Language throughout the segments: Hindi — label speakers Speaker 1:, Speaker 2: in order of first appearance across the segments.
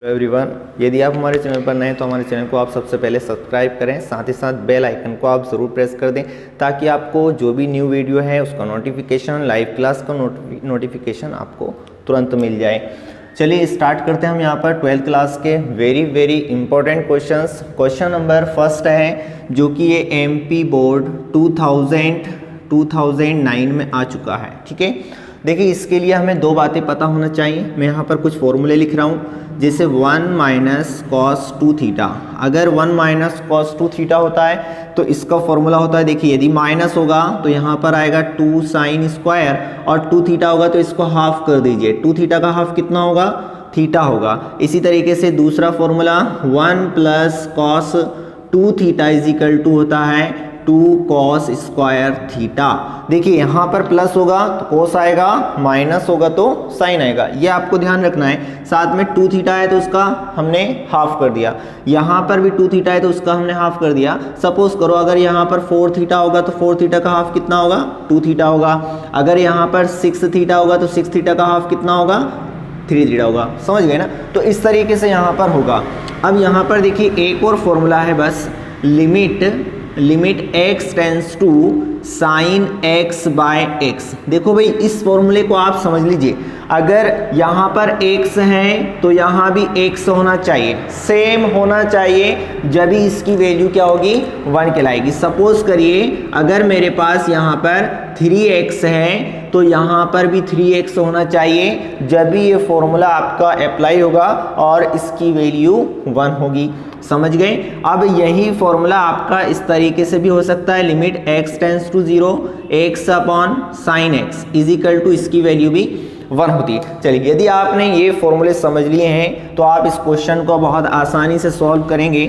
Speaker 1: हेलो एवरीवन, यदि आप हमारे चैनल पर नए हैं तो हमारे चैनल को आप सबसे पहले सब्सक्राइब करें, साथ ही साथ बेल आइकन को आप ज़रूर प्रेस कर दें ताकि आपको जो भी न्यू वीडियो है उसका नोटिफिकेशन, लाइव क्लास का नोटिफिकेशन आपको तुरंत मिल जाए। चलिए स्टार्ट करते हैं हम यहाँ पर 12th क्लास के very important questions. Question number first है जो कि ये MP बोर्ड 2009 में आ चुका है। ठीक है, देखिए इसके लिए हमें दो बातें पता होना चाहिए। मैं यहाँ पर कुछ फॉर्मूले लिख रहा हूँ, जैसे 1 माइनस कॉस 2 थीटा। अगर 1 माइनस कॉस 2 थीटा होता है तो इसका फॉर्मूला होता है, देखिए यदि माइनस होगा तो यहाँ पर आएगा 2 साइन स्क्वायर, और 2 थीटा होगा तो इसको हाफ कर दीजिए। 2 थीटा का हाफ कितना होगा? थीटा होगा। इसी तरीके से दूसरा formula 1 plus cos 2 theta is equal to होता है 2 कॉस स्क्वायर थीटा। देखिए यहाँ पर प्लस होगा तो कोस आएगा, माइनस होगा तो साइन आएगा, ये आपको ध्यान रखना है। साथ में 2 थीटा है तो उसका हमने हाफ कर दिया, यहाँ पर भी 2 थीटा है तो उसका हमने हाफ कर दिया। सपोज करो अगर यहाँ पर 4 थीटा होगा तो 4 थीटा का हाफ कितना होगा? 2 थीटा होगा। अगर यहाँ पर 6 थीटा होगा तो 6 थीटा का हाफ कितना होगा? 3 थीटा होगा। समझ गए ना? तो इस तरीके से यहाँ पर होगा। अब यहाँ पर देखिए एक और फॉर्मूला है बस, limit x tends to sine x by x। देखो भाई इस फॉर्मूले को आप समझ लीजिए, अगर यहाँ पर x है तो यहाँ भी x होना चाहिए, सेम होना चाहिए, जब भी इसकी वैल्यू क्या होगी? 1 कहलाएगी। सपोज करिए अगर मेरे पास यहाँ पर 3x है तो यहाँ पर भी 3x होना चाहिए, जब भी ये फॉर्मूला आपका अप्लाई होगा और इसकी वैल्यू 1 होगी। समझ गए? अब यही फॉर्मूला आपका इस तरीके से भी हो सकता है, limit x tends to 0 x upon sine x is equal to इसकी वैल्यू भी 1 होती है। चलिए यदि आपने ये फॉर्मूले समझ लिए हैं तो आप इस क्वेश्चन को बहुत आसानी से सॉल्व करेंगे।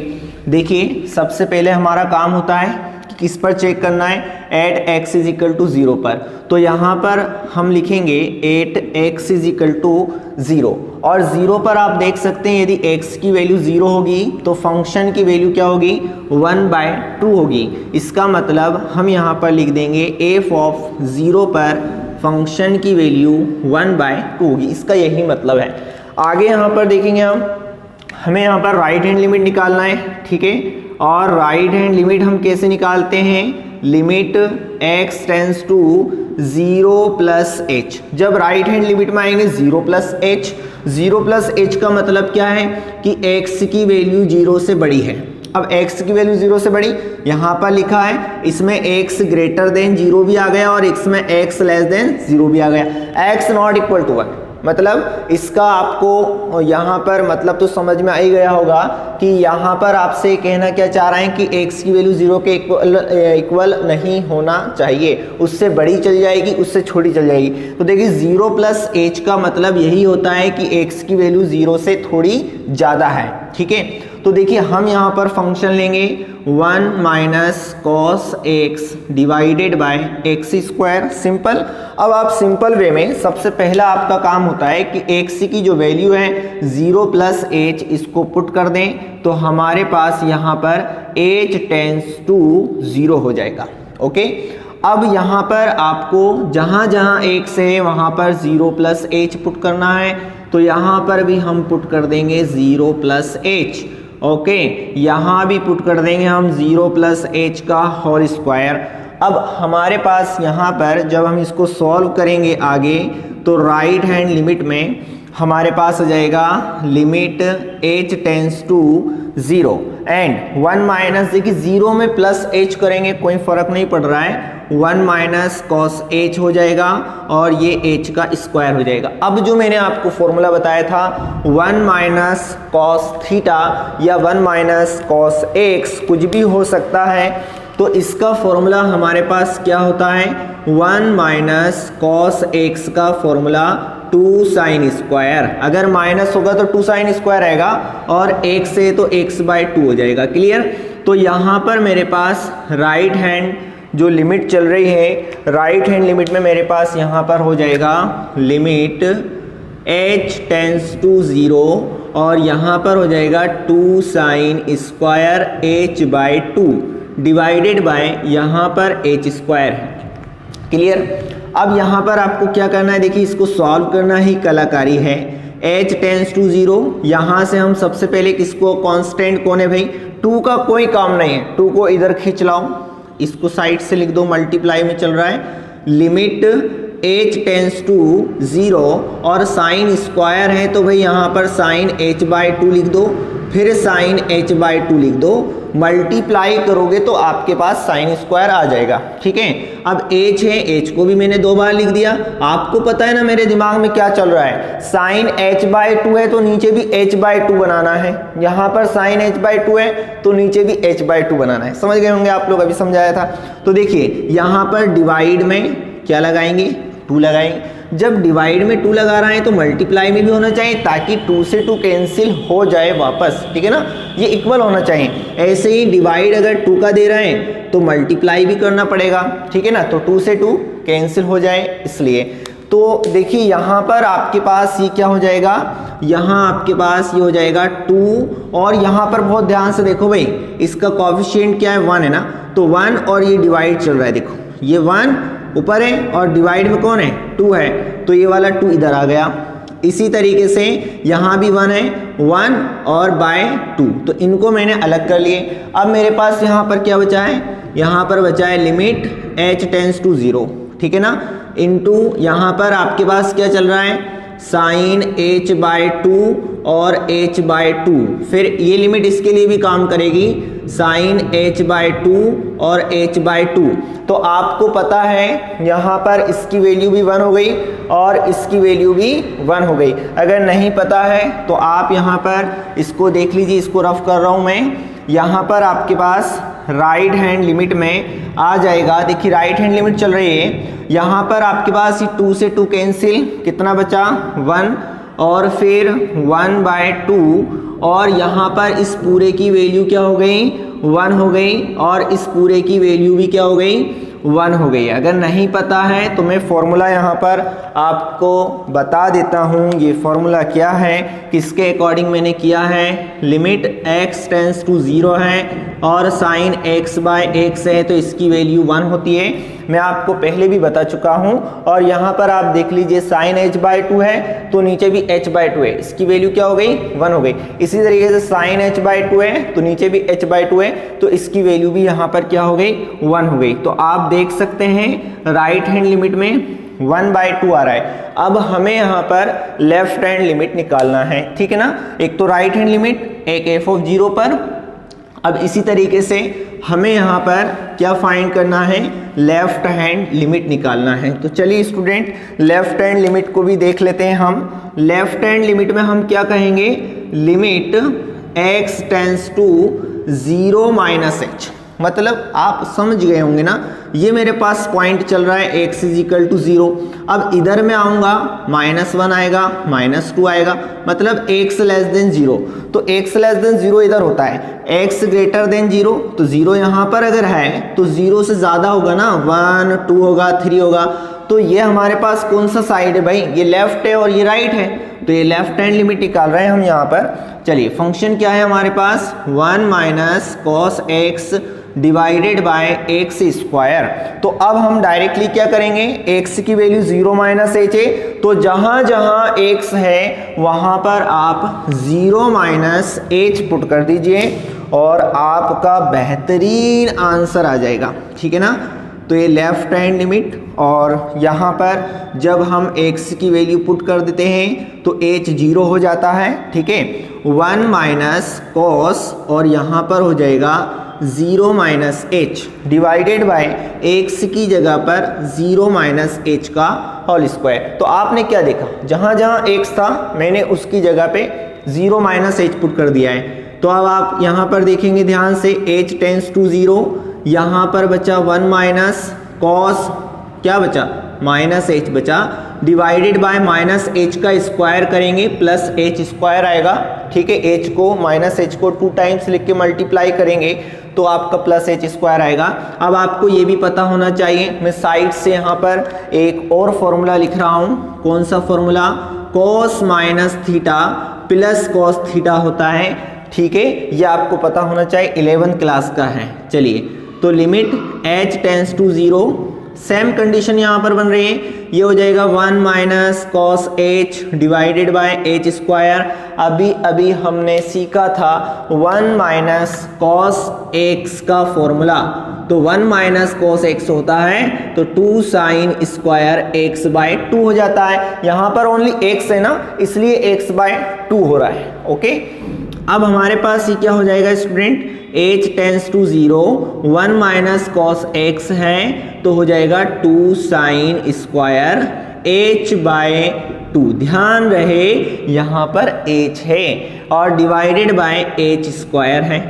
Speaker 1: देखिए सबसे पहले हमारा काम होता है कि किस पर चेक करना है? At x is equal to 0 पर। तो यहाँ पर हम लिखेंगे at x is equal to 0, और 0 पर आप देख सकते हैं यदि x की वैल्यू 0 होगी तो फंक्शन की वैल्यू क्या होगी? 1/2 होगी। इसका मतलब हम यहाँ पर लिख देंगे f ऑफ 0 पर फंक्शन की वैल्यू 1/2 होगी। इसका यही मतलब है। आगे यहाँ पर देखेंगे हमें यहाँ पर राइट हैंड लिमिट निकालना है। ठीक है, और राइट हैंड लिमिट हम कैसे निकालते हैं? Limit x tends to 0 plus h। जब राइट हैंड लिमिट में आएंगे 0 प्लस h का मतलब क्या है कि x की वैल्यू 0 से बड़ी है। अब x की वैल्यू 0 से बड़ी यहाँ पर लिखा है, इसमें x ग्रेटर देन 0 भी आ गया और इसमें x लेस देन 0 भी आ गया। x नॉट इक्वल टू 1, मतलब इसका आपको यहाँ पर मतलब तो समझ में आ ही गया होगा कि यहाँ पर आपसे कहना क्या चाह रहे हैं कि x की वैल्यू 0 के इक्वल नहीं होना चाहिए, उससे बड़ी चल जाएगी, उससे छोटी चल जाएगी। तो देखिए 0 प्लस h का मतलब यही होता है कि x की वैल्यू 0 से थोड़ी ज़्यादा है। ठीक है, तो देखिए हम यहाँ पर फंक्शन लेंगे 1 minus cos x divided by x square. Simple. अब आप सिंपल वे में सबसे पहला आपका काम होता है कि x की जो वैल्यू है 0 प्लस h इसको पुट कर दें तो हमारे पास यहाँ पर h टेंस टू 0 हो जाएगा। ओके, अब यहाँ पर आपको जहाँ जहाँ x है वहाँ पर 0 प्लस h पुट करना है, तो यहाँ पर भी हम पुट कर देंगे 0 प्लस h। ओके, यहाँ भी पुट कर देंगे हम 0 प्लस h का होल स्क्वायर। अब हमारे पास यहाँ पर जब हम इसको सॉल्व करेंगे आगे तो राइट हैंड लिमिट में हमारे पास आ जाएगा limit h tends to 0 and 1 minus, देखिए 0 में प्लस h करेंगे कोई फर्क नहीं पड़ रहा है, 1 माइनस कॉस h हो जाएगा और ये h का स्क्वायर हो जाएगा। अब जो मैंने आपको फॉर्मूला बताया था 1 माइनस कॉस थीटा या 1 माइनस कॉस x कुछ भी हो सकता है, तो इसका फॉर्मूला हमारे पास क्या होता है? 1 माइनस कॉस x का फॉर्मूला 2 साइन स्क्वायर। अगर माइनस होगा तो 2 साइन स्क्वायर आएगा और x है तो x/2 हो जाएगा। क्लियर? तो यहाँ पर मेरे पास राइट हैंड जो लिमिट चल रही है, राइट हैंड लिमिट में मेरे पास यहाँ पर हो जाएगा लिमिट h टेंस टू 0 और यहाँ पर हो जाएगा 2 sine square h/2 divided by यहाँ पर h स्क्वायर। क्लियर? अब यहाँ पर आपको क्या करना है? देखिए इसको सॉल्व करना ही कलाकारी है। h टेंस टू 0, यहाँ से हम सबसे पहले किसको, कांस्टेंट कौन है भाई, 2 का कोई काम नहीं है, 2 को इधर खींच लाओ, इसको साइड से लिख दो, मल्टीप्लाई में चल रहा है, लिमिट h टेंस टू 0 और साइन स्क्वायर है तो भाई यहाँ पर साइन h/2 लिख दो, फिर साइन h/2 लिख दो, मल्टीप्लाई करोगे तो आपके पास साइन स्क्वायर आ जाएगा। ठीक है, अब h है, h को भी मैंने 2 बार लिख दिया। आपको पता है ना मेरे दिमाग में क्या चल रहा है, साइन h/2 है तो नीचे भी h/2 बनाना है, यहाँ पर साइन h/2 है तो नीचे भी h/2 बनाना है। समझ गए होंगे आप लोग, अभी समझाया था। तो देखिए यहाँ पर डिवाइड में क्या लगाएंगे, 2 लगाएंगे। जब डिवाइड में 2 लगा रहे हैं तो मल्टीप्लाई में भी होना चाहिए ताकि 2 से 2 कैंसिल हो जाए वापस। ठीक है ना, ये इक्वल होना चाहिए। ऐसे ही डिवाइड अगर 2 का दे रहे हैं तो मल्टीप्लाई भी करना पड़ेगा। ठीक है ना, तो 2 से 2 कैंसिल हो जाए इसलिए। तो देखिए यहाँ पर आपके पास ये क्या हो जाएगा, यहाँ आपके पास ये हो जाएगा 2 और यहाँ पर बहुत ध्यान से देखो भाई, इसका कोएफिशिएंट क्या है, 1 है ना, तो 1 और ये डिवाइड चल रहा है, देखो ये 1 ऊपर है और डिवाइड में कौन है, 2 है, तो ये वाला 2 इधर आ गया। इसी तरीके से यहाँ भी 1 है, 1 और बाय 2, तो इनको मैंने अलग कर लिए। अब मेरे पास यहाँ पर क्या बचा है, यहाँ पर बचा है लिमिट h टेंस टू 0, ठीक है ना, इनटू यहाँ पर आपके पास क्या चल रहा है, साइन h/2 और h/2, फिर ये लिमिट इसके लिए भी काम करेगी, साइन h/2 और h/2। तो आपको पता है यहाँ पर इसकी वैल्यू भी 1 हो गई और इसकी वैल्यू भी 1 हो गई। अगर नहीं पता है तो आप यहाँ पर इसको देख लीजिए, इसको रफ कर रहा हूँ मैं। यहाँ पर आपके पास राइट हैंड लिमिट में आ जाएगा, देखिए राइट हैंड लिमिट चल रही है, यहाँ पर आपके पास ये 2 से 2 कैंसिल, कितना बचा 1 और फिर 1/2 और यहाँ पर इस पूरे की वैल्यू क्या हो गई, 1 हो गई और इस पूरे की वैल्यू भी क्या हो गई, 1 हो गई। अगर नहीं पता है तो मैं फॉर्मूला यहाँ पर आपको बता देता हूँ। ये फॉर्मूला क्या है, किसके अकॉर्डिंग मैंने किया है, लिमिट x टेंस टू 0 है और साइन x/x है तो इसकी वैल्यू 1 होती है, मैं आपको पहले भी बता चुका हूँ। और यहाँ पर आप देख लीजिए साइन h/2 है तो नीचे भी h/2 है, इसकी वैल्यू क्या हो गई, 1 हो गई। इसी तरीके से साइन h/2 है तो नीचे भी h/2 है तो इसकी वैल्यू भी यहाँ पर क्या हो गई, 1 हो गई। तो आप देख सकते हैं राइट हैंड लिमिट में 1/2 आ रहा है। अब हमें यहाँ पर लेफ्ट हैंड लिमिट निकालना है, ठीक है ना, एक तो राइट हैंड लिमिट, एक f(0) पर। अब इसी तरीके से हमें यहाँ पर क्या फाइंड करना है, लेफ्ट हैंड लिमिट निकालना है। तो चलिए स्टूडेंट लेफ्ट हैंड लिमिट को भी देख लेते हैं हम। लेफ्ट हैंड लिमिट में हम क्या कहेंगे, limit x tends to 0 - h, मतलब आप समझ गए होंगे ना, ये मेरे पास पॉइंट चल रहा है x = 0। अब इधर मैं आऊँगा, -1 आएगा, -2 आएगा, मतलब x < 0, तो x < 0 इधर होता है, x > 0, तो 0 यहाँ पर अगर है तो 0 से ज़्यादा होगा ना, 1, 2 होगा, 3 होगा। तो ये हमारे पास कौन सा साइड है भाई, ये लेफ्ट है और ये राइट है, तो ये लेफ्ट हैंड लिमिट निकाल रहे हैं हम यहाँ पर। चलिए फंक्शन क्या है हमारे पास, 1 - cos x divided by x²। तो अब हम डायरेक्टली क्या करेंगे, x की वैल्यू 0 - h है, तो जहां जहां x है वहां पर आप 0 - h पुट कर दीजिए और आपका बेहतरीन आंसर आ जाएगा, ठीक है ना। तो ये लेफ्ट हैंड लिमिट, और यहाँ पर जब हम x की वैल्यू पुट कर देते हैं तो h 0 हो जाता है, ठीक है, 1 - cos और यहाँ पर हो जाएगा 0 - h डिवाइडेड बाय x की जगह पर 0 - h का होल स्क्वायर। तो आपने क्या देखा, जहाँ जहाँ x था मैंने उसकी जगह पे 0 - h पुट कर दिया है। तो अब आप यहाँ पर देखेंगे ध्यान से, h टेंस टू 0, यहाँ पर बचा 1 - cos, क्या बचा, -h बचा, डिवाइडेड बाय -h का स्क्वायर करेंगे प्लस h² आएगा, ठीक है। h को -h को 2 टाइम्स लिख के मल्टीप्लाई करेंगे तो आपका प्लस h² आएगा। अब आपको ये भी पता होना चाहिए, मैं साइड से यहाँ पर एक और फॉर्मूला लिख रहा हूँ। कौन सा फॉर्मूला, cos - प्लस cos होता है, ठीक है, ये आपको पता होना चाहिए, 11th क्लास का है। चलिए तो limit h tends to 0 same condition यहाँ पर बन रही है, ये हो जाएगा 1 minus cos h divided by h square. अभी हमने सीखा था 1 माइनस कॉस एक्स का फॉर्मूला, तो 1 माइनस कॉस एक्स होता है तो 2 साइन स्क्वायर एक्स बाय 2 हो जाता है। यहाँ पर ओनली एक्स है ना, इसलिए एक्स बाय 2 हो रहा है। ओके, अब हमारे पास ये क्या हो जाएगा student, h tends to 0, 1 minus cos x है तो हो जाएगा 2 साइन स्क्वायर h बाय 2। ध्यान रहे यहाँ पर h है और डिवाइडेड बाय h स्क्वायर है।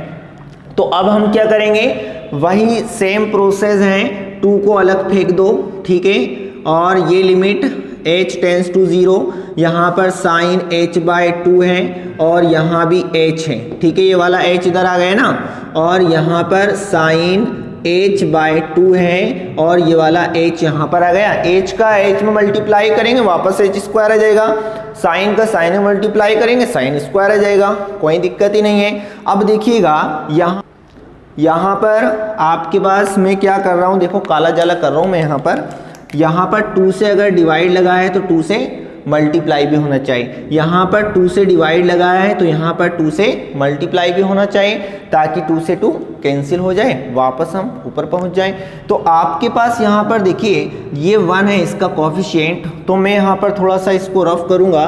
Speaker 1: तो अब हम क्या करेंगे, वही सेम प्रोसेस है, 2 को अलग फेंक दो, ठीक है, और ये लिमिट h टेंस टू 0, यहाँ पर साइन h बाय 2 है और यहाँ भी h है, ठीक है, ये वाला h इधर आ गया ना, और यहाँ पर साइन h बाय 2 है और ये वाला h यहाँ पर आ गया। h का h में मल्टीप्लाई करेंगे वापस h स्क्वायर आ जाएगा, साइन का साइन में मल्टीप्लाई करेंगे साइन स्क्वायर आ जाएगा, कोई दिक्कत ही नहीं है। अब देखिएगा यहाँ पर आपके पास मैं क्या कर रहा हूँ, देखो काला जाला कर रहा हूँ मैं यहाँ पर 2 से अगर डिवाइड लगा है तो 2 से मल्टीप्लाई भी होना चाहिए, यहाँ पर 2 से डिवाइड लगाया है तो यहाँ पर 2 से मल्टीप्लाई भी होना चाहिए, ताकि 2 से 2 कैंसिल हो जाए, वापस हम ऊपर पहुँच जाएं। तो आपके पास यहाँ पर देखिए ये 1 है इसका कोफिशिएंट, तो मैं यहाँ पर थोड़ा सा इसको रफ करूँगा,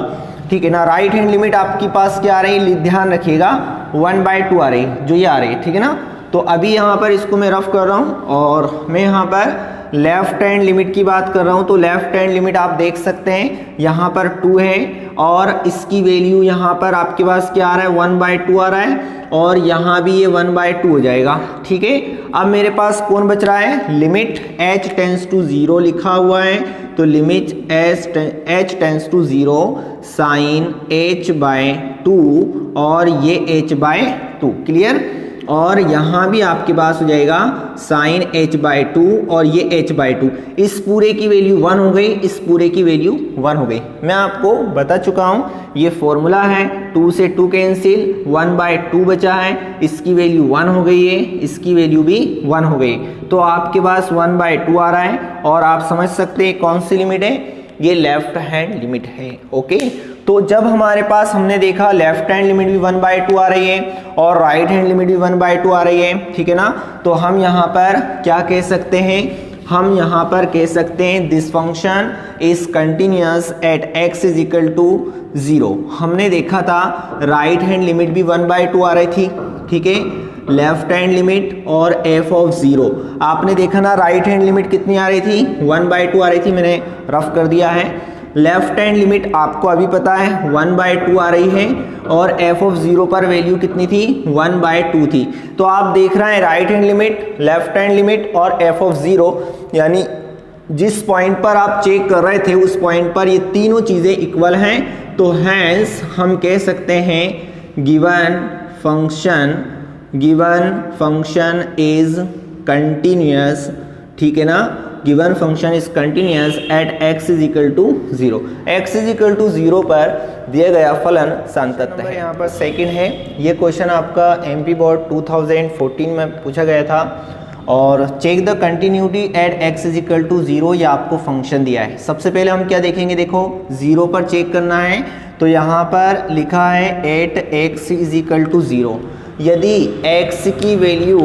Speaker 1: ठीक है ना। राइट हैंड लिमिट आपके पास क्या आ रही है, ध्यान रखिएगा 1/2 आ रही है, जो ये आ रही है, ठीक है ना। तो अभी यहाँ पर इसको मैं रफ कर रहा हूँ और मैं यहाँ पर लेफ्ट हैंड लिमिट की बात कर रहा हूँ। तो लेफ्ट हैंड लिमिट आप देख सकते हैं यहाँ पर 2 है और इसकी वैल्यू यहाँ पर आपके पास क्या आ रहा है, 1/2 आ रहा है और यहाँ भी ये 1/2 हो जाएगा, ठीक है। अब मेरे पास कौन बच रहा है, लिमिट h टेंस टू 0 लिखा हुआ है, तो limit h tends to 0 sine h by 2 और ये h बाय 2, क्लियर। और यहाँ भी आपके पास हो जाएगा साइन h बाय 2 और ये h बाय 2, इस पूरे की वैल्यू 1 हो गई, इस पूरे की वैल्यू 1 हो गई। मैं आपको बता चुका हूँ ये फॉर्मूला है, 2 से 2 कैंसिल, 1/2 बचा है, इसकी वैल्यू 1 हो गई है, इसकी वैल्यू भी 1 हो गई, तो आपके पास 1/2 आ रहा है। और आप समझ सकते हैं कौन सी लिमिट है, ये लेफ्ट हैंड लिमिट है। ओके, तो जब हमारे पास हमने देखा लेफ्ट हैंड लिमिट भी 1/2 आ रही है और राइट हैंड लिमिट भी 1/2 आ रही है, ठीक है ना, तो हम यहाँ पर क्या कह सकते हैं, हम यहाँ पर कह सकते हैं this function is continuous at x is equal to 0। हमने देखा था राइट हैंड लिमिट भी 1/2 आ रही थी, ठीक है, लेफ्ट हैंड लिमिट और f ऑफ 0 आपने देखा ना, राइट हैंड लिमिट कितनी आ रही थी, 1/2 आ रही थी, मैंने रफ कर दिया है। लेफ्ट हैंड लिमिट आपको अभी पता है 1/2 आ रही है और f ऑफ 0 पर वैल्यू कितनी थी, 1/2 थी। तो आप देख रहे हैं right hand limit, left hand limit और f ऑफ 0, यानी जिस पॉइंट पर आप चेक कर रहे थे उस पॉइंट पर ये तीनों चीज़ें इक्वल हैं। तो हैंस हम कह सकते हैं गिवन फंक्शन इज कंटिन्यूअस, ठीक है ना, given function is continuous at x is equal to 0। x is equal to 0 पर दिया गया फलन संतत है। यहाँ पर सेकंड है, ये क्वेश्चन आपका एमपी बोर्ड 2014 में पूछा गया था। और check the continuity at x is equal to 0, ये आपको फंक्शन दिया है। सबसे पहले हम क्या देखेंगे, देखो 0 पर चेक करना है, तो यहाँ पर लिखा है at x is equal to 0। यदि x की वैल्यू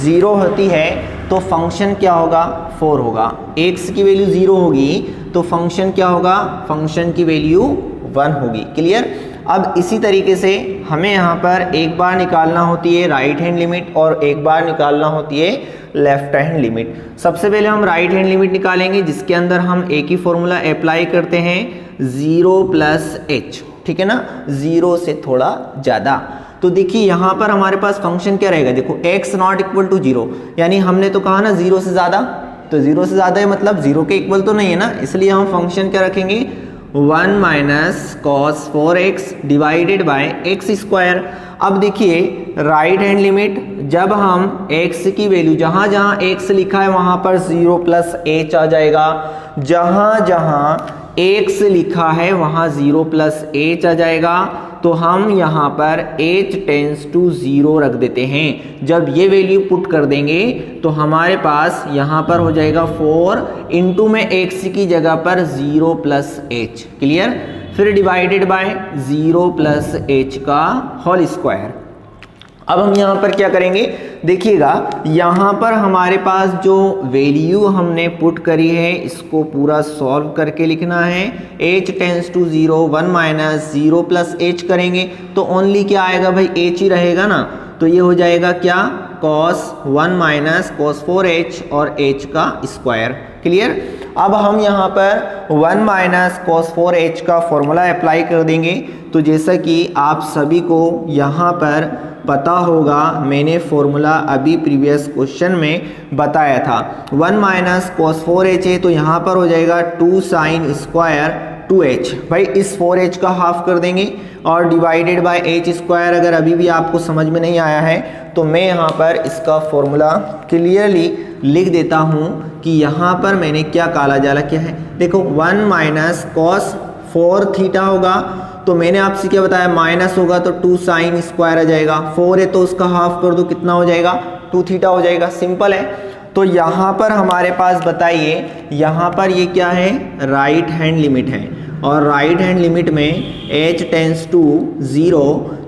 Speaker 1: 0 होती है तो फंक्शन क्या होगा, 4 होगा। x की वैल्यू 0 होगी तो फंक्शन क्या होगा, फंक्शन की वैल्यू 1 होगी, क्लियर। अब इसी तरीके से हमें यहाँ पर एक बार निकालना होती है राइट हैंड लिमिट और एक बार निकालना होती है लेफ्ट हैंड लिमिट। सबसे पहले हम राइट हैंड लिमिट निकालेंगे, जिसके अंदर हम एक ही फॉर्मूला अप्लाई करते हैं, 0 प्लस h, ठीक है ना, 0 से थोड़ा ज़्यादा। तो देखिए यहाँ पर हमारे पास फंक्शन क्या रहेगा, देखो x नॉट इक्वल टू 0, यानी हमने तो कहा ना 0 से ज़्यादा, तो 0 से ज़्यादा है मतलब 0 के इक्वल तो नहीं है ना, इसलिए हम फंक्शन क्या रखेंगे, 1 minus cos 4x divided by x square. अब देखिए राइट हैंड लिमिट, जब हम x की वैल्यू जहाँ जहाँ x लिखा है वहाँ पर 0 प्लस h आ जाएगा, जहाँ जहाँ x लिखा है वहाँ 0 प्लस h आ जाएगा, तो हम यहाँ पर h टेंस टू 0 रख देते हैं। जब ये वैल्यू पुट कर देंगे तो हमारे पास यहाँ पर हो जाएगा 4 इंटू में x की जगह पर 0 प्लस h, क्लियर। फिर डिवाइडेड बाय 0 प्लस h का होल स्क्वायर। अब हम यहाँ पर क्या करेंगे, देखिएगा यहाँ पर हमारे पास जो वैल्यू हमने पुट करी है इसको पूरा सॉल्व करके लिखना है। h tends to 0, 1 minus 0 plus h करेंगे तो ओनली क्या आएगा भाई, h ही रहेगा ना। तो ये हो जाएगा क्या, cos 1 माइनस cos 4h और h का स्क्वायर, क्लियर। अब हम यहाँ पर 1 माइनस cos 4h का फॉर्मूला अप्लाई कर देंगे। तो जैसा कि आप सभी को यहाँ पर पता होगा, मैंने फॉर्मूला अभी प्रीवियस क्वेश्चन में बताया था। 1 माइनस cos 4h है तो यहाँ पर हो जाएगा 2 साइन स्क्वायर 2h, भाई इस 4h का हाफ कर देंगे और डिवाइडेड बाय h स्क्वायर। अगर अभी भी आपको समझ में नहीं आया है तो मैं यहाँ पर इसका फॉर्मूला क्लियरली लिख देता हूँ कि यहाँ पर मैंने क्या काला जाला किया है। देखो 1 माइनस cos 4 थीटा होगा, तो मैंने आपसे क्या बताया, माइनस होगा तो 2 साइन स्क्वायर आ जाएगा। 4 है तो उसका हाफ कर दो, कितना हो जाएगा, 2 थीटा हो जाएगा, सिंपल है। तो यहाँ पर हमारे पास बताइए, यहाँ पर ये क्या है, राइट हैंड लिमिट है और राइट हैंड लिमिट में h टेंस टू 0,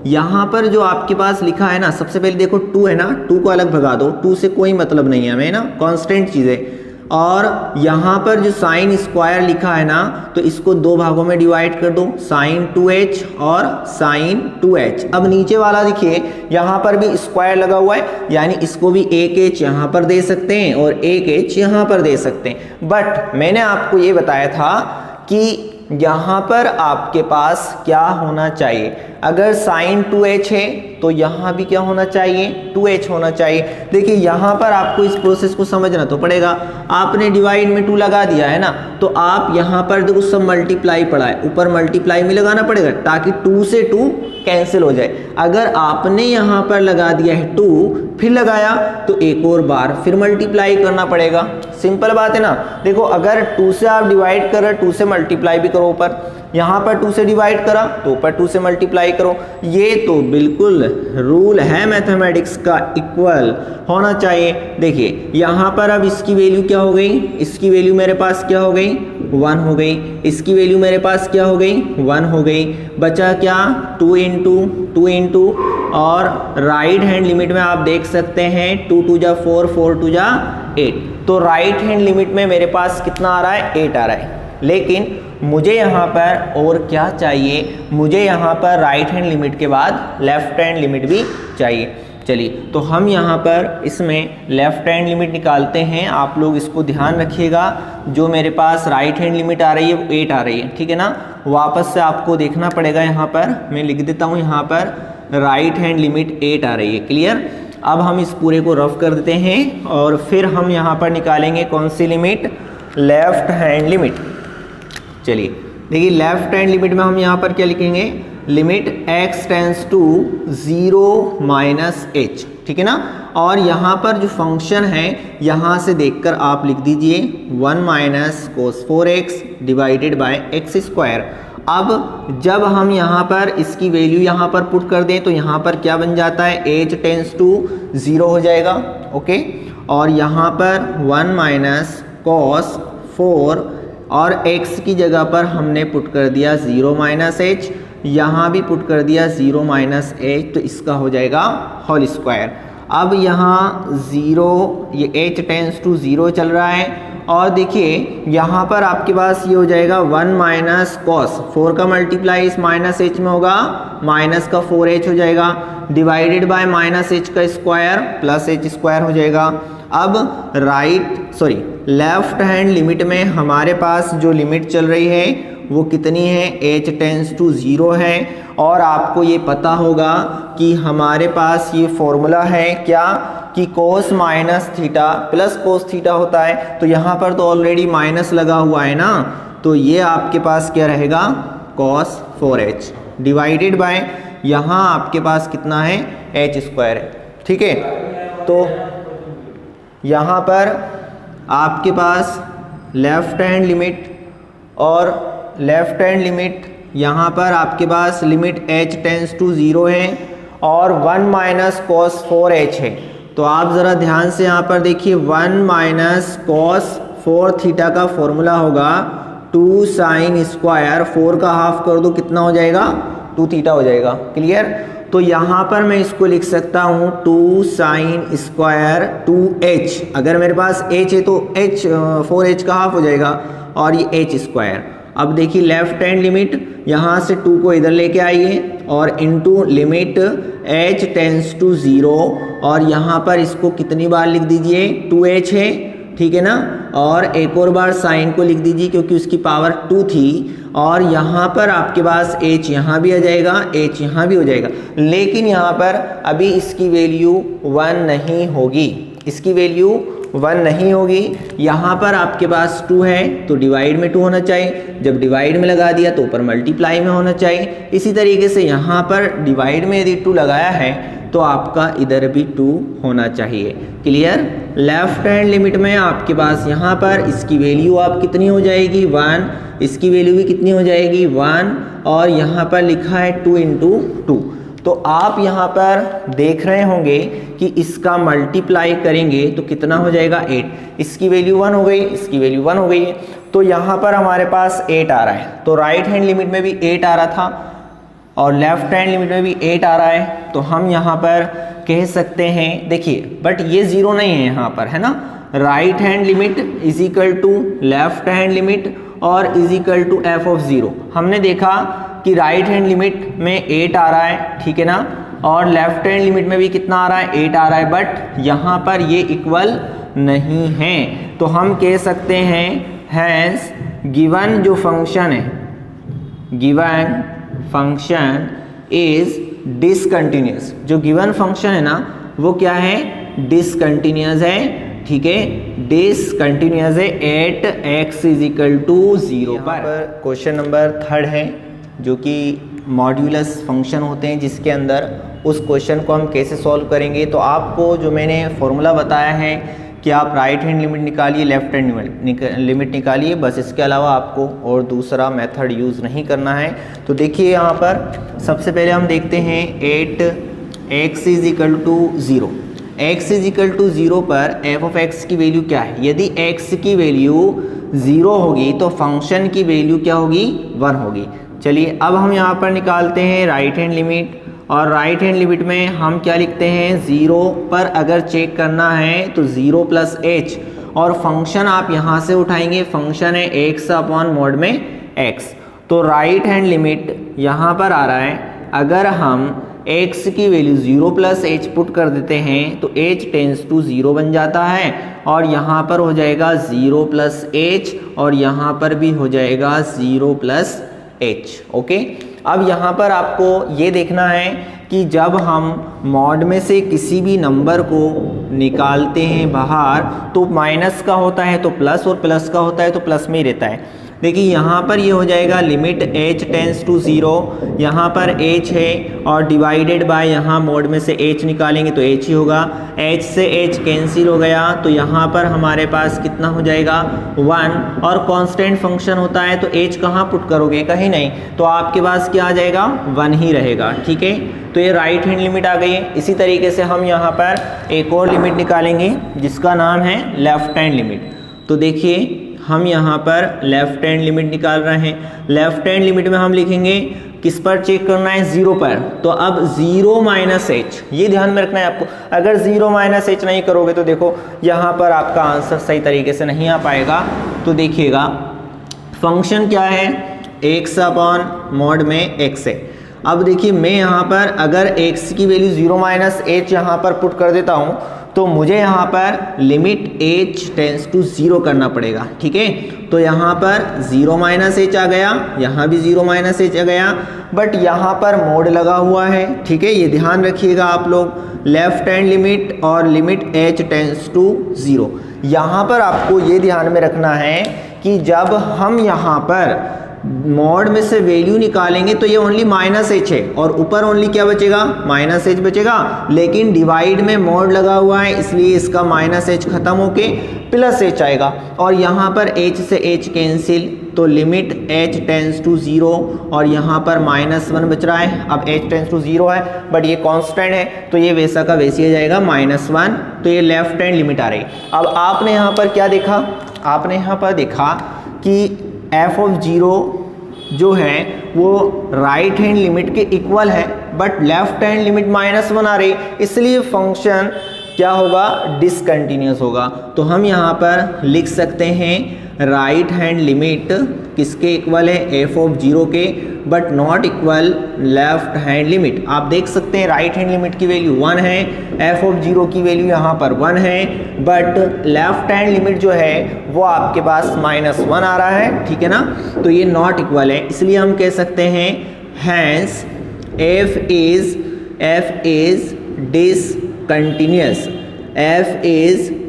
Speaker 1: यहाँ पर जो आपके पास लिखा है ना, सबसे पहले देखो 2 है ना, 2 को अलग भगा दो, 2 से कोई मतलब नहीं है हमें ना, कांस्टेंट चीज़ है। और यहाँ पर जो साइन स्क्वायर लिखा है ना, तो इसको 2 भागों में डिवाइड कर दो, साइन 2h और साइन 2h। अब नीचे वाला देखिए, यहाँ पर भी स्क्वायर लगा हुआ है, यानी इसको भी 1h यहाँ पर दे सकते हैं और 1h यहाँ पर दे सकते हैं। बट मैंने आपको ये बताया था कि यहाँ पर आपके पास क्या होना चाहिए, अगर साइन 2h है तो यहाँ भी क्या होना चाहिए, 2h होना चाहिए। देखिए यहाँ पर आपको इस प्रोसेस को समझना तो पड़ेगा। आपने डिवाइड में 2 लगा दिया है ना, तो आप यहाँ पर देखो सब मल्टीप्लाई पड़ा है, ऊपर मल्टीप्लाई में लगाना पड़ेगा ताकि 2 से 2 कैंसिल हो जाए। अगर आपने यहाँ पर लगा दिया है 2, फिर लगाया तो एक और बार फिर मल्टीप्लाई करना पड़ेगा, सिंपल बात है ना। देखो अगर 2 से आप डिवाइड कर रहे, 2 से मल्टीप्लाई भी करो ऊपर, यहाँ पर 2 से डिवाइड करा तो ऊपर 2 से मल्टीप्लाई करो। ये तो बिल्कुल रूल है मैथमेटिक्स का, इक्वल होना चाहिए। देखिए यहाँ पर अब इसकी वैल्यू क्या हो गई, इसकी वैल्यू मेरे पास क्या हो गई, 1 हो गई। इसकी वैल्यू मेरे पास क्या हो गई, 1 हो गई। बचा क्या, 2 इंटू और राइट हैंड लिमिट में आप देख सकते हैं 2 2 जा 4, 4 2 जा 8। तो राइट हैंड लिमिट में मेरे पास कितना आ रहा है, 8 आ रहा है। लेकिन मुझे यहाँ पर और क्या चाहिए, मुझे यहाँ पर राइट हैंड लिमिट के बाद लेफ्ट हैंड लिमिट भी चाहिए। चलिए तो हम यहाँ पर इसमें लेफ्ट हैंड लिमिट निकालते हैं। आप लोग इसको ध्यान रखिएगा, जो मेरे पास राइट हैंड लिमिट आ रही है वो 8 आ रही है, ठीक है ना। वापस से आपको देखना पड़ेगा, यहाँ पर मैं लिख देता हूँ, यहाँ पर राइट हैंड लिमिट 8 आ रही है, क्लियर। अब हम इस पूरे को रफ कर देते हैं और फिर हम यहाँ पर निकालेंगे कौन सी लिमिट, लेफ्ट हैंड लिमिट। चलिए देखिए लेफ्ट हैंड लिमिट में हम यहाँ पर क्या लिखेंगे, limit x tends to 0 minus h, ठीक है ना। और यहाँ पर जो फंक्शन है यहाँ से देखकर आप लिख दीजिए 1 minus cos 4x divided by x square. अब जब हम यहाँ पर इसकी वैल्यू यहाँ पर पुट कर दें तो यहाँ पर क्या बन जाता है, h टेंस टू 0 हो जाएगा, ओके। और यहाँ पर 1 माइनस cos 4 और x की जगह पर हमने पुट कर दिया 0 माइनस h, यहाँ भी पुट कर दिया 0 माइनस h, तो इसका हो जाएगा होल स्क्वायर। अब यहाँ 0, ये h टेंस टू 0 चल रहा है और देखिए यहाँ पर आपके पास ये हो जाएगा 1 माइनस कॉस 4 का मल्टीप्लाई इस माइनस h में होगा, माइनस का 4h हो जाएगा डिवाइडेड बाय माइनस h का स्क्वायर प्लस h स्क्वायर हो जाएगा। अब लेफ्ट हैंड लिमिट में हमारे पास जो लिमिट चल रही है वो कितनी है, h टेंस टू 0 है। और आपको ये पता होगा कि हमारे पास ये फॉर्मूला है क्या कि cos minus theta plus cos theta होता है, तो यहाँ पर तो ऑलरेडी माइनस लगा हुआ है ना, तो ये आपके पास क्या रहेगा cos 4h डिवाइडेड बाय यहाँ आपके पास कितना है h स्क्वायर है, ठीक है। तो यहाँ पर आपके पास लेफ्ट हैंड लिमिट और लेफ्ट हैंड लिमिट यहाँ पर आपके पास लिमिट h टेंस टू 0 है और 1 माइनस कॉस 4h है। तो आप ज़रा ध्यान से यहाँ पर देखिए 1 माइनस कॉस 4 थीटा का फॉर्मूला होगा 2 साइन स्क्वायर, 4 का हाफ कर दो कितना हो जाएगा 2 थीटा हो जाएगा। क्लियर। तो यहाँ पर मैं इसको लिख सकता हूँ 2 साइन स्क्वायर 2h, अगर मेरे पास h है तो h 4h का हाफ हो जाएगा और ये h स्क्वायर। अब देखिए लेफ्ट हैंड लिमिट यहाँ से 2 को इधर लेके आइए और into limit h tends to 0 और यहाँ पर इसको कितनी बार लिख दीजिए 2h है, ठीक है ना, और एक और बार साइन को लिख दीजिए क्योंकि उसकी पावर 2 थी और यहाँ पर आपके पास h यहाँ भी आ जाएगा, h यहाँ भी हो जाएगा, लेकिन यहाँ पर अभी इसकी वैल्यू 1 नहीं होगी, इसकी वैल्यू 1 नहीं होगी। यहाँ पर आपके पास 2 है तो डिवाइड में 2 होना चाहिए, जब डिवाइड में लगा दिया तो ऊपर मल्टीप्लाई में होना चाहिए। इसी तरीके से यहाँ पर डिवाइड में यदि 2 लगाया है तो आपका इधर भी 2 होना चाहिए। क्लियर। लेफ्ट हैंड लिमिट में आपके पास यहाँ पर इसकी वैल्यू आप कितनी हो जाएगी 1, इसकी वैल्यू भी कितनी हो जाएगी 1 और यहाँ पर लिखा है 2 इंटू 2। तो आप यहाँ पर देख रहे होंगे कि इसका मल्टीप्लाई करेंगे तो कितना हो जाएगा 8, इसकी वैल्यू 1 हो गई, इसकी वैल्यू 1 हो गई है, तो यहाँ पर हमारे पास 8 आ रहा है। तो राइट हैंड लिमिट में भी 8 आ रहा था और लेफ्ट हैंड लिमिट में भी 8 आ रहा है, तो हम यहाँ पर कह सकते हैं, देखिए बट ये 0 नहीं है यहाँ पर, है ना, right hand limit is equal to left hand limit और is equal to f of 0। हमने देखा कि राइट हैंड लिमिट में 8 आ रहा है, ठीक है ना, और लेफ्ट हैंड लिमिट में भी कितना आ रहा है 8 आ रहा है, बट यहाँ पर ये इक्वल नहीं है। तो हम कह सकते हैं हैंस गिवन जो फंक्शन है, गिवन फंक्शन इज डिसकंटिन्यूअस, जो गिवन फंक्शन है ना वो क्या है डिसकंटिन्यूअस है, ठीक है, डिसकंटिन्यूअस है at x is equal to 0 पर। क्वेश्चन नंबर 3 है जो कि मॉड्यूलस फंक्शन होते हैं, जिसके अंदर उस क्वेश्चन को हम कैसे सॉल्व करेंगे। तो आपको जो मैंने फॉर्मूला बताया है कि आप राइट हैंड लिमिट निकालिए, लेफ्ट हैंड लिमिट निकालिए, बस इसके अलावा आपको और दूसरा मेथड यूज़ नहीं करना है। तो देखिए यहाँ पर सबसे पहले हम देखते हैं 8x is equal to 0, x is equal to 0 पर f ऑफ x की वैल्यू क्या है। यदि x की वैल्यू 0 होगी तो फंक्शन की वैल्यू क्या होगी 1 होगी। चलिए अब हम यहाँ पर निकालते हैं राइट हैंड लिमिट, और राइट हैंड लिमिट में हम क्या लिखते हैं 0 पर अगर चेक करना है तो 0 प्लस h, और फंक्शन आप यहाँ से उठाएंगे, फंक्शन है x अपॉन मोड में x। तो राइट हैंड लिमिट यहाँ पर आ रहा है, अगर हम x की वैल्यू 0 प्लस h पुट कर देते हैं तो h टेंस टू 0 बन जाता है, और यहाँ पर हो जाएगा 0 प्लस h और यहाँ पर भी हो जाएगा 0 प्लस h। ओके, अब यहाँ पर आपको ये देखना है कि जब हम मॉड में से किसी भी नंबर को निकालते हैं बाहर तो माइनस का होता है तो प्लस, और प्लस का होता है तो प्लस में ही रहता है। देखिए यहाँ पर ये हो जाएगा लिमिट h टेंस टू 0, यहाँ पर h है और डिवाइडेड बाय यहाँ मोड में से h निकालेंगे तो h ही होगा, h से h कैंसिल हो गया तो यहाँ पर हमारे पास कितना हो जाएगा 1, और कांस्टेंट फंक्शन होता है तो h कहाँ पुट करोगे, कहीं नहीं, तो आपके पास क्या आ जाएगा 1 ही रहेगा। ठीक है, तो ये राइट हैंड लिमिट आ गई है। इसी तरीके से हम यहाँ पर एक और लिमिट निकालेंगे जिसका नाम है लेफ्ट हैंड लिमिट। तो देखिए हम यहाँ पर लेफ्ट हैंड लिमिट निकाल रहे हैं। लेफ्ट हैंड लिमिट में हम लिखेंगे किस पर चेक करना है 0 पर, तो अब 0 माइनस h, ये ध्यान में रखना है आपको। अगर 0 माइनस h नहीं करोगे तो देखो यहाँ पर आपका आंसर सही तरीके से नहीं आ पाएगा। तो देखिएगा फंक्शन क्या है x अपॉन मोड में x है। अब देखिए मैं यहाँ पर अगर x की वैल्यू 0 माइनस h यहाँ पर पुट कर देता हूँ तो मुझे यहाँ पर लिमिट h टेंस टू 0 करना पड़ेगा। ठीक है, तो यहाँ पर 0 माइनस h आ गया, यहाँ भी 0 माइनस h आ गया, बट यहाँ पर मोड लगा हुआ है। ठीक है, ये ध्यान रखिएगा आप लोग, लेफ्ट हैंड लिमिट और लिमिट h टेंस टू 0। यहाँ पर आपको ये ध्यान में रखना है कि जब हम यहाँ पर मॉड में से वैल्यू निकालेंगे तो ये ओनली -h है और ऊपर ओनली क्या बचेगा, -h बचेगा, लेकिन डिवाइड में मॉड लगा हुआ है इसलिए इसका -h खत्म होके +h आएगा और यहाँ पर h से h कैंसिल, तो लिमिट h टेंस टू 0 और यहाँ पर -1 बच रहा है। अब h टेंस टू 0 है बट ये कांस्टेंट है तो ये वैसा का वैसे ही जाएगा -1, तो ये लेफ्ट हैंड लिमिट आ रही। अब आपने यहाँ पर क्या देखा, आपने यहाँ पर देखा कि f(0) जो है वो राइट हैंड लिमिट के इक्वल है बट लेफ्ट हैंड लिमिट -1 आ रही, इसलिए फंक्शन क्या होगा, डिसकंटिन्यूअस होगा। तो हम यहाँ पर लिख सकते हैं राइट हैंड लिमिट किसके इक्वल है, f(0) के, but not equal left hand limit. आप देख सकते हैं राइट हैंड लिमिट की वैल्यू 1 है, f(0) की वैल्यू यहाँ पर 1 है, बट लेफ्ट हैंड लिमिट जो है वो आपके पास -1 आ रहा है, ठीक है ना। तो ये नॉट इक्वल है, इसलिए हम कह सकते हैं hence f is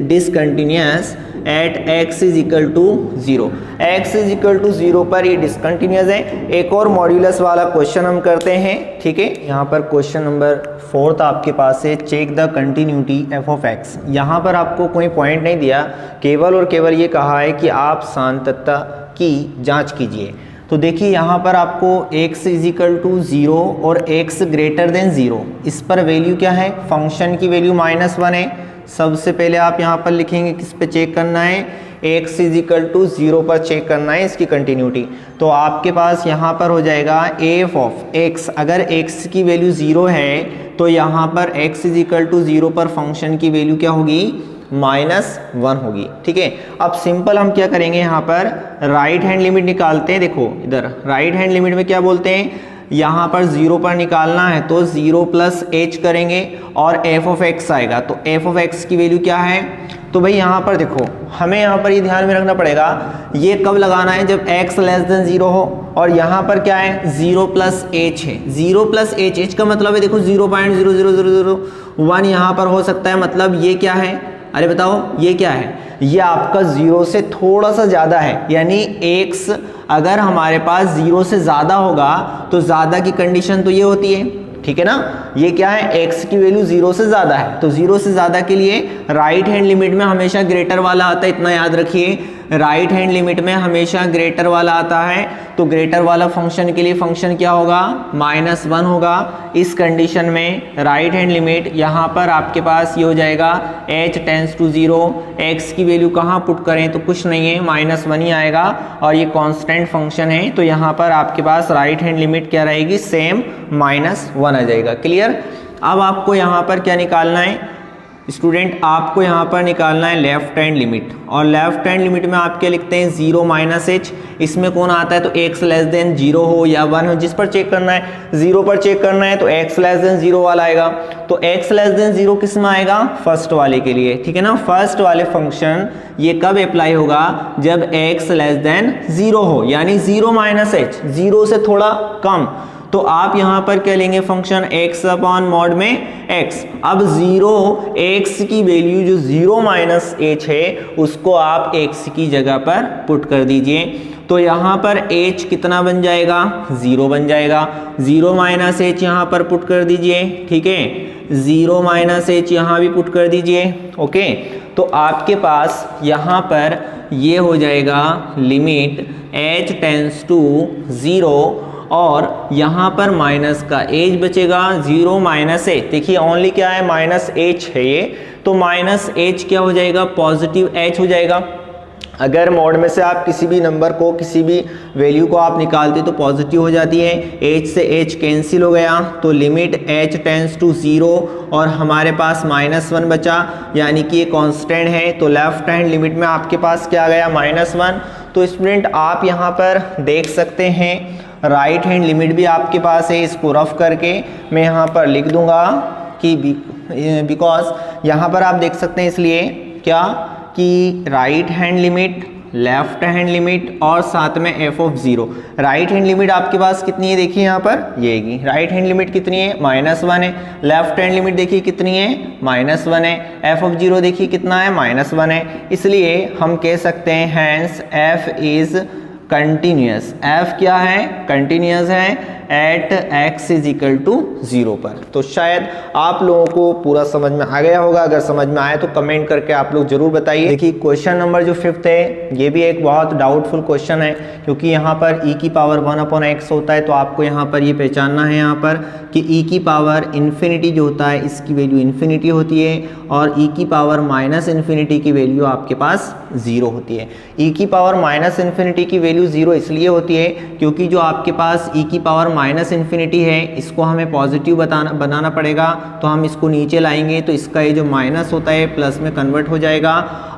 Speaker 1: discontinuous at x is equal to 0। x is equal to 0 पर ये डिसकंटिन्यूअस है। एक और मॉड्यूलस वाला क्वेश्चन हम करते हैं, ठीक है। यहाँ पर क्वेश्चन नंबर 4 आपके पास है, check the continuity f of x। यहाँ पर आपको कोई पॉइंट नहीं दिया, केवल और केवल ये कहा है कि आप सांतत्ता की जांच कीजिए। तो देखिए यहाँ पर आपको x इज इक्वल टू 0 और x ग्रेटर देन 0, इस पर वैल्यू क्या है, फंक्शन की वैल्यू -1 है। सबसे पहले आप यहाँ पर लिखेंगे किस पे चेक करना है, x इज इक्वल टू 0 पर चेक करना है इसकी कंटिन्यूटी। तो आपके पास यहाँ पर हो जाएगा f ऑफ x, अगर x की वैल्यू 0 है तो यहाँ पर x इज इक्वल टू 0 पर फंक्शन की वैल्यू क्या होगी, -1 होगी, ठीक है। अब सिंपल हम क्या करेंगे, यहाँ पर राइट हैंड लिमिट निकालते हैं। देखो इधर राइट हैंड लिमिट में क्या बोलते हैं, यहाँ पर 0 पर निकालना है तो 0 + h करेंगे और f of x आएगा। तो f of x की वैल्यू क्या है, तो भाई यहाँ पर देखो हमें यहाँ पर ये ध्यान में रखना पड़ेगा, ये कब लगाना है, जब x < 0 हो। और यहाँ पर क्या है, 0 + h है, 0 + h का मतलब है देखो 0.00001 यहाँ पर हो सकता है, मतलब ये क्या है, अरे बताओ ये क्या है, ये आपका 0 से थोड़ा सा ज़्यादा है, यानी x अगर हमारे पास 0 से ज़्यादा होगा तो ज़्यादा की कंडीशन तो ये होती है, ठीक है ना। ये क्या है, x की वैल्यू 0 से ज़्यादा है, तो 0 से ज़्यादा के लिए राइट हैंड लिमिट में हमेशा ग्रेटर वाला आता है, इतना याद रखिए। राइट हैंड लिमिट में हमेशा ग्रेटर वाला आता है, तो ग्रेटर वाला फंक्शन के लिए फंक्शन क्या होगा, -1 होगा। इस कंडीशन में राइट हैंड लिमिट यहाँ पर आपके पास ये हो जाएगा h टेंस टू 0, x की वैल्यू कहाँ पुट करें तो कुछ नहीं है, -1 ही आएगा और ये कांस्टेंट फंक्शन है, तो यहाँ पर आपके पास राइट हैंड लिमिट क्या रहेगी, सेम -1 आ जाएगा। क्लियर। अब आपको यहाँ पर क्या निकालना है स्टूडेंट, आपको यहाँ पर निकालना है लेफ्ट हैंड लिमिट, और लेफ्ट हैंड लिमिट में आप क्या लिखते हैं, 0 - h। इसमें कौन आता है, तो x < 0 हो या 1 हो, जिस पर चेक करना है, 0 पर चेक करना है तो x < 0 वाला आएगा। तो x < 0 किस में आएगा, फर्स्ट वाले के लिए, ठीक है ना। फर्स्ट वाले फंक्शन ये कब अप्लाई होगा, जब x < 0 हो, यानी 0 - h, 0 से थोड़ा कम। तो आप यहाँ पर क्या लेंगे, फंक्शन x अपॉन मॉड में x। अब 0 x की वैल्यू जो 0 - h है उसको आप x की जगह पर पुट कर दीजिए, तो यहाँ पर h कितना बन जाएगा, 0 बन जाएगा। 0 - h यहाँ पर पुट कर दीजिए, ठीक है, 0 - h यहाँ भी पुट कर दीजिए, ओके। तो आपके पास यहाँ पर ये हो जाएगा लिमिट h टेंस टू 0 और यहाँ पर माइनस का एज बचेगा, 0 - h। देखिए ओनली क्या है, -h है ये, तो -h क्या हो जाएगा, पॉजिटिव h हो जाएगा। अगर मॉड में से आप किसी भी नंबर को, किसी भी वैल्यू को आप निकालते तो पॉजिटिव हो जाती है, h से h कैंसिल हो गया, तो लिमिट h टेंस टू 0 और हमारे पास -1 बचा, यानी कि ये कांस्टेंट है। तो लेफ्ट हैंड लिमिट में आपके पास क्या आ गया, -1। तो स्टूडेंट आप यहाँ पर देख सकते हैं राइट हैंड लिमिट भी आपके पास है, इसको रफ करके मैं यहाँ पर लिख दूंगा कि बिकॉज यहाँ पर आप देख सकते हैं, इसलिए क्या कि right hand limit, left hand limit और साथ में f of 0। Right hand limit आपके पास कितनी है, देखिए यहाँ पर ये राइट हैंड लिमिट कितनी है, -1 है। लेफ्ट हैंड लिमिट देखिए कितनी है, -1 है। f ऑफ 0 देखिए कितना है, -1 है। इसलिए हम कह सकते हैं hence f is continuous, f क्या है, कंटिन्यूस है at x is equal to 0 पर। तो शायद आप लोगों को पूरा समझ में आ गया होगा, अगर समझ में आए तो कमेंट करके आप लोग जरूर बताइए। देखिए क्वेश्चन नंबर जो 5th है ये भी एक बहुत डाउटफुल क्वेश्चन है, क्योंकि यहाँ पर e की पावर 1/x होता है, तो आपको यहाँ पर ये पहचानना है यहाँ पर कि e की पावर इन्फिनिटी जो होता है इसकी वैल्यू इन्फिनिटी होती है, और e की पावर माइनस इन्फिनिटी की वैल्यू आपके पास 0 होती है। e की पावर माइनस इन्फिनिटी की वैल्यू 0 इसलिए होती है क्योंकि जो आपके पास e की पावर माइनस इन्फिनिटी है इसको हमें पॉजिटिव बनाना पड़ेगा, तो हम इसको नीचे लाएंगे तो इसका ये जो माइनस होता है प्लस में कन्वर्ट हो जाएगा,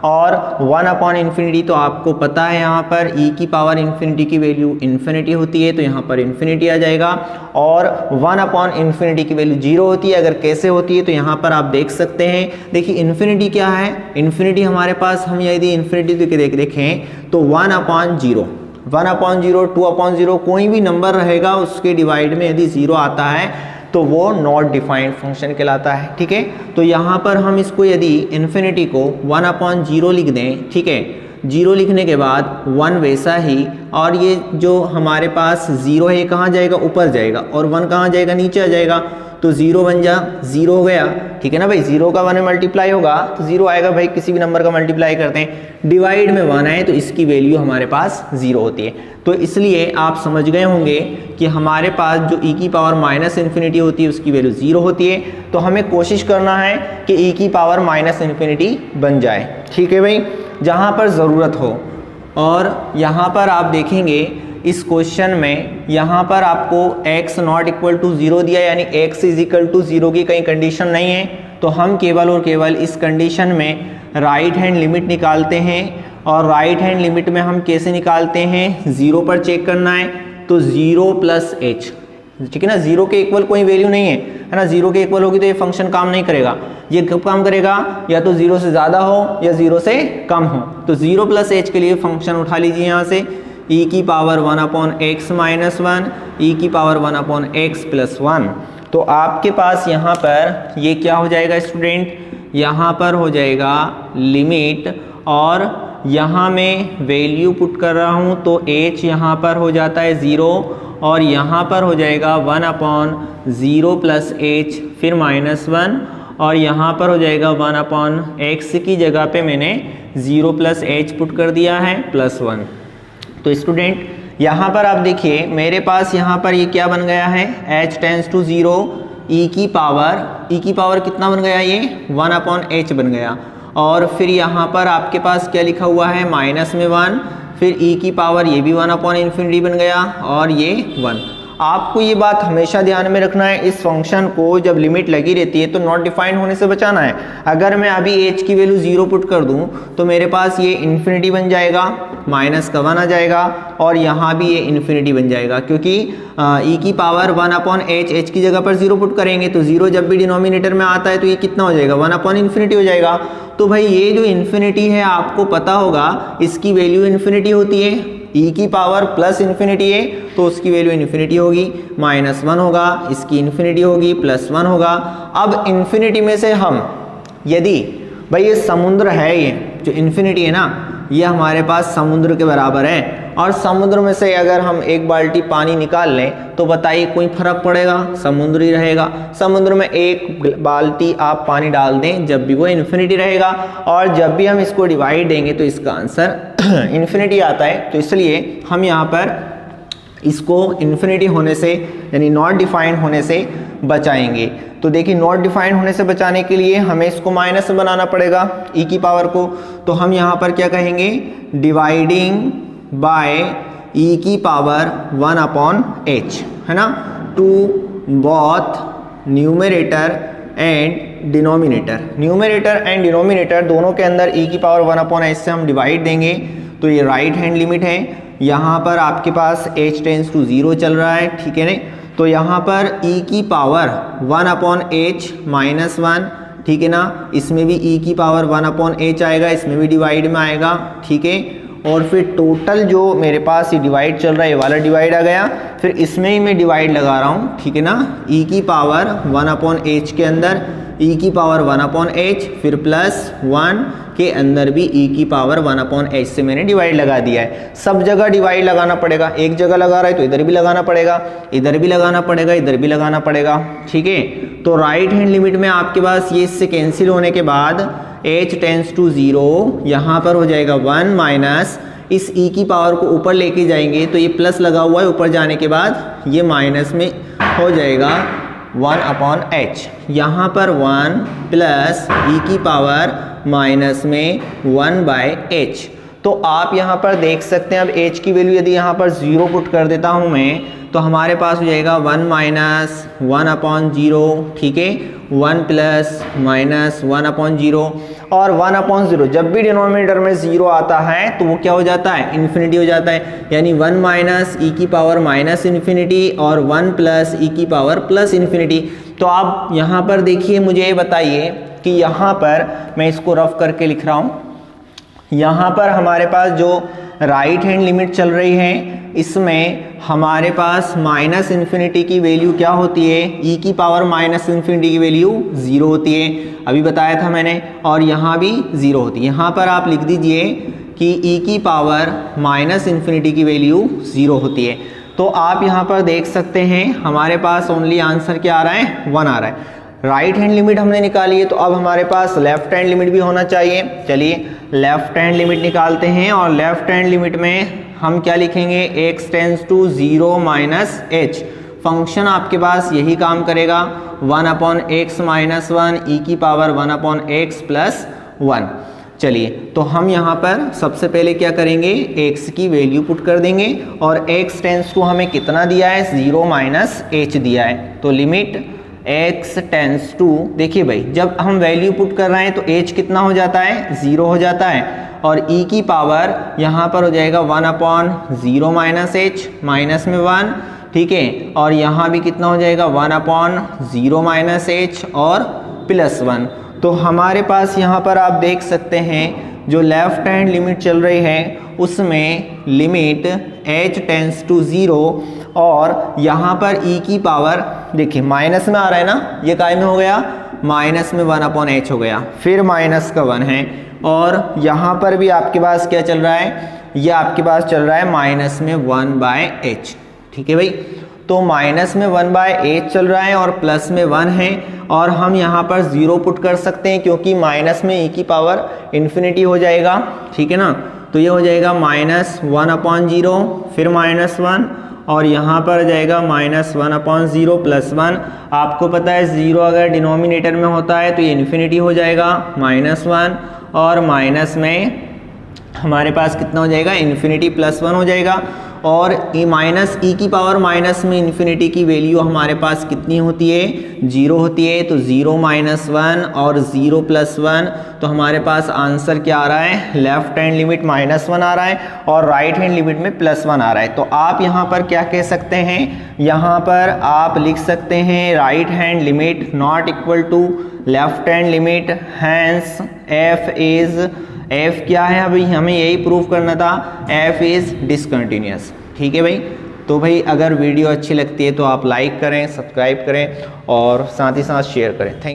Speaker 1: और 1/इन्फिनिटी तो आपको पता है यहाँ पर e की पावर इन्फिनिटी की वैल्यू इन्फिनिटी होती है, तो यहाँ पर इन्फिनिटी आ जाएगा, और 1/इन्फिनिटी की वैल्यू 0 होती है। अगर कैसे होती है तो यहाँ पर आप देख सकते हैं, देखिए इन्फिनिटी क्या है, इन्फिनिटी हमारे पास, हम यदि इन्फिनिटी देखें तो 1/0, 1/0, 2/0 कोई भी नंबर रहेगा उसके डिवाइड में यदि 0 आता है तो वो नॉट डिफाइंड फंक्शन कहलाता है। ठीक है, तो यहाँ पर हम इसको यदि इन्फिनिटी को 1/0 लिख दें, ठीक है, 0 लिखने के बाद 1 वैसा ही, और ये जो हमारे पास 0 है कहाँ जाएगा, ऊपर जाएगा, और 1 कहाँ जाएगा, नीचे आ जाएगा, तो 0 बन जा 0 हो गया। ठीक है ना भाई, 0 का 1 में मल्टीप्लाई होगा तो 0 आएगा भाई, किसी भी नंबर का मल्टीप्लाई करते हैं, डिवाइड में 1 है तो इसकी वैल्यू हमारे पास 0 होती है। तो इसलिए आप समझ गए होंगे कि हमारे पास जो e की पावर माइनस इन्फिनिटी होती है उसकी वैल्यू 0 होती है, तो हमें कोशिश करना है कि e की पावर माइनस इन्फिनिटी बन जाए। ठीक है भाई, जहाँ पर ज़रूरत हो। और यहाँ पर आप देखेंगे इस क्वेश्चन में यहाँ पर आपको x नॉट इक्वल टू 0 दिया, यानी x इज इक्वल टू 0 की कहीं कंडीशन नहीं है, तो हम केवल और केवल इस कंडीशन में राइट हैंड लिमिट निकालते हैं। और राइट हैंड लिमिट में हम कैसे निकालते हैं, 0 पर चेक करना है, तो 0 प्लस h, ठीक है ना, 0 के इक्वल कोई वैल्यू नहीं है ना, 0 के इक्वल होगी तो ये फंक्शन काम नहीं करेगा। ये कब काम करेगा, या तो 0 से ज़्यादा हो या 0 से कम हो। तो 0 प्लस h के लिए फंक्शन उठा लीजिए यहाँ से, e की पावर 1/x माइनस 1, e की पावर 1/x प्लस 1। तो आपके पास यहाँ पर ये क्या हो जाएगा स्टूडेंट, यहाँ पर हो जाएगा लिमिट, और यहाँ मैं वैल्यू पुट कर रहा हूँ तो h यहाँ पर हो जाता है 0, और यहाँ पर हो जाएगा 1/0 प्लस h फिर -1, और यहाँ पर हो जाएगा 1/x की जगह पे मैंने 0 प्लस h पुट कर दिया है प्लस 1। तो स्टूडेंट यहाँ पर आप देखिए मेरे पास यहाँ पर ये क्या बन गया है, h टेंस टू 0, e की पावर कितना बन गया, ये 1/h बन गया, और फिर यहाँ पर आपके पास क्या लिखा हुआ है, माइनस में 1, फिर e की पावर ये भी 1/इन्फिनिटी बन गया, और ये 1। आपको ये बात हमेशा ध्यान में रखना है, इस फंक्शन को जब लिमिट लगी रहती है तो नॉट डिफाइंड होने से बचाना है। अगर मैं अभी h की वैल्यू 0 पुट कर दूं तो मेरे पास ये इन्फिनिटी बन जाएगा, माइनस का 1 आ जाएगा, और यहाँ भी ये इन्फिनिटी बन जाएगा, क्योंकि e की पावर 1/h, h की जगह पर 0 पुट करेंगे तो 0 जब भी डिनोमिनेटर में आता है तो ये कितना हो जाएगा, 1/इन्फिनिटी हो जाएगा। तो भाई ये जो इन्फिनिटी है आपको पता होगा इसकी वैल्यू इन्फिनिटी होती है, e की पावर प्लस इन्फिनिटी है तो उसकी वैल्यू इन्फिनिटी होगी, -1 होगा, इसकी इन्फिनिटी होगी, +1 होगा। अब इन्फिनिटी में से हम यदि भाई ये समुद्र है, ये जो इन्फिनिटी है ना ये हमारे पास समुद्र के बराबर है, और समुद्र में से अगर हम एक बाल्टी पानी निकाल लें तो बताइए कोई फर्क पड़ेगा, समुद्र ही रहेगा। समुद्र में एक बाल्टी आप पानी डाल दें जब भी वो इन्फिनिटी रहेगा, और जब भी हम इसको डिवाइड देंगे तो इसका आंसर इन्फिनिटी आता है। तो इसलिए हम यहाँ पर इसको इन्फिनिटी होने से यानी नॉट डिफाइंड होने से बचाएंगे। तो देखिए नॉट डिफाइंड होने से बचाने के लिए हमें इसको माइनस में बनाना पड़ेगा e की पावर को, तो हम यहाँ पर क्या कहेंगे, डिवाइडिंग बाय e की पावर 1/h, है ना, to both numerator and denominator. Numerator and denominator दोनों के अंदर e की पावर 1/h से हम डिवाइड देंगे, तो ये राइट हैंड लिमिट है। यहाँ पर आपके पास h टेंस टू 0 चल रहा है, ठीक है ना, तो यहाँ पर e की पावर 1/h माइनस 1, ठीक है ना, इसमें भी e की पावर 1/h आएगा, इसमें भी डिवाइड में आएगा, ठीक है, और फिर टोटल जो मेरे पास ये डिवाइड चल रहा है ये वाला डिवाइड आ गया, फिर इसमें ही मैं डिवाइड लगा रहा हूँ, ठीक है ना, e की पावर 1/h के अंदर e की पावर 1/h, फिर प्लस 1 के अंदर भी e की पावर 1/h से मैंने डिवाइड लगा दिया है। सब जगह डिवाइड लगाना पड़ेगा, एक जगह लगा रहा है तो इधर भी लगाना पड़ेगा, इधर भी लगाना पड़ेगा, इधर भी लगाना पड़ेगा, ठीक है। तो राइट हैंड लिमिट में आपके पास ये इससे कैंसिल होने के बाद h टेंस टू 0, यहाँ पर हो जाएगा 1 माइनस इस e की पावर को ऊपर लेके जाएंगे तो ये प्लस लगा हुआ है, ऊपर जाने के बाद ये माइनस में हो जाएगा 1/h। यहाँ पर 1 प्लस e की पावर माइनस में 1/h। तो आप यहाँ पर देख सकते हैं, अब h की वैल्यू यदि यहाँ पर 0 पुट कर देता हूँ मैं तो हमारे पास हो जाएगा 1 माइनस 1/0, ठीक है, 1 प्लस माइनस 1/0 और 1/0 जब भी डिनोमिनेटर में 0 आता है तो वो क्या हो जाता है, इन्फिनिटी हो जाता है। यानी 1 माइनस ई की पावर माइनस इन्फिनिटी और 1 प्लस ई की पावर प्लस इन्फिनिटी। तो आप यहाँ पर देखिए, मुझे ये बताइए कि यहाँ पर मैं इसको रफ करके लिख रहा हूँ, यहाँ पर हमारे पास जो राइट हैंड लिमिट चल रही है इसमें हमारे पास माइनस इन्फिनिटी की वैल्यू क्या होती है, e की पावर माइनस इन्फिनिटी की वैल्यू 0 होती है, अभी बताया था मैंने, और यहाँ भी 0 होती है। यहाँ पर आप लिख दीजिए कि e की पावर माइनस इन्फिनिटी की वैल्यू 0 होती है। तो आप यहाँ पर देख सकते हैं हमारे पास ओनली आंसर क्या आ रहा है, 1 आ रहा है। राइट हैंड लिमिट हमने निकाली है तो अब हमारे पास लेफ्ट हैंड लिमिट भी होना चाहिए। चलिए लेफ्ट हैंड लिमिट निकालते हैं और लेफ्ट हैंड लिमिट में हम क्या लिखेंगे, x tends to 0 minus h। Function आपके पास यही काम करेगा, 1/x माइनस 1 e की पावर 1/x प्लस 1। चलिए तो हम यहाँ पर सबसे पहले क्या करेंगे, x की वैल्यू पुट कर देंगे और x टेंस टू हमें कितना दिया है, 0 माइनस h दिया है। तो लिमिट x टेंस टू, देखिए भाई जब हम वैल्यू पुट कर रहे हैं तो h कितना हो जाता है, 0 हो जाता है, और e की पावर यहाँ पर हो जाएगा 1/0 माइनस h माइनस में 1, ठीक है, और यहाँ भी कितना हो जाएगा 1/0 माइनस h और प्लस 1। तो हमारे पास यहाँ पर आप देख सकते हैं जो लेफ्ट हैंड लिमिट चल रही है उसमें लिमिट h टेंस टू 0 और यहाँ पर e की पावर देखिए माइनस में आ रहा है ना, ये काय में हो गया, माइनस में 1/h हो गया, फिर माइनस का 1 है, और यहाँ पर भी आपके पास क्या चल रहा है, ये आपके पास चल रहा है माइनस में 1/h, ठीक है भाई। तो माइनस में 1/h चल रहा है और प्लस में 1 है, और हम यहाँ पर 0 पुट कर सकते हैं क्योंकि माइनस में e की पावर इन्फिनिटी हो जाएगा, ठीक है ना। तो ये हो जाएगा माइनस 1/0 फिर माइनस 1 और यहाँ पर जाएगा माइनस 1/0 प्लस 1। आपको पता है 0 अगर डिनोमिनेटर में होता है तो ये इन्फिनिटी हो जाएगा, -1 और माइनस में हमारे पास कितना हो जाएगा, इन्फिनिटी प्लस 1 हो जाएगा। और ये माइनस ई की पावर माइनस में इन्फिनिटी की वैल्यू हमारे पास कितनी होती है, 0 होती है। तो 0 माइनस 1 और 0 प्लस 1, तो हमारे पास आंसर क्या आ रहा है, लेफ्ट हैंड लिमिट -1 आ रहा है और राइट हैंड लिमिट में +1 आ रहा है। तो आप यहाँ पर क्या कह सकते हैं, यहाँ पर आप लिख सकते हैं right hand limit not equal to left hand limit, hence f क्या है, अभी हमें यही प्रूफ करना था, f इज डिसकंटिन्यूअस। ठीक है भाई। तो भाई अगर वीडियो अच्छी लगती है तो आप लाइक करें, सब्सक्राइब करें और साथ ही साथ शेयर करें। थैंक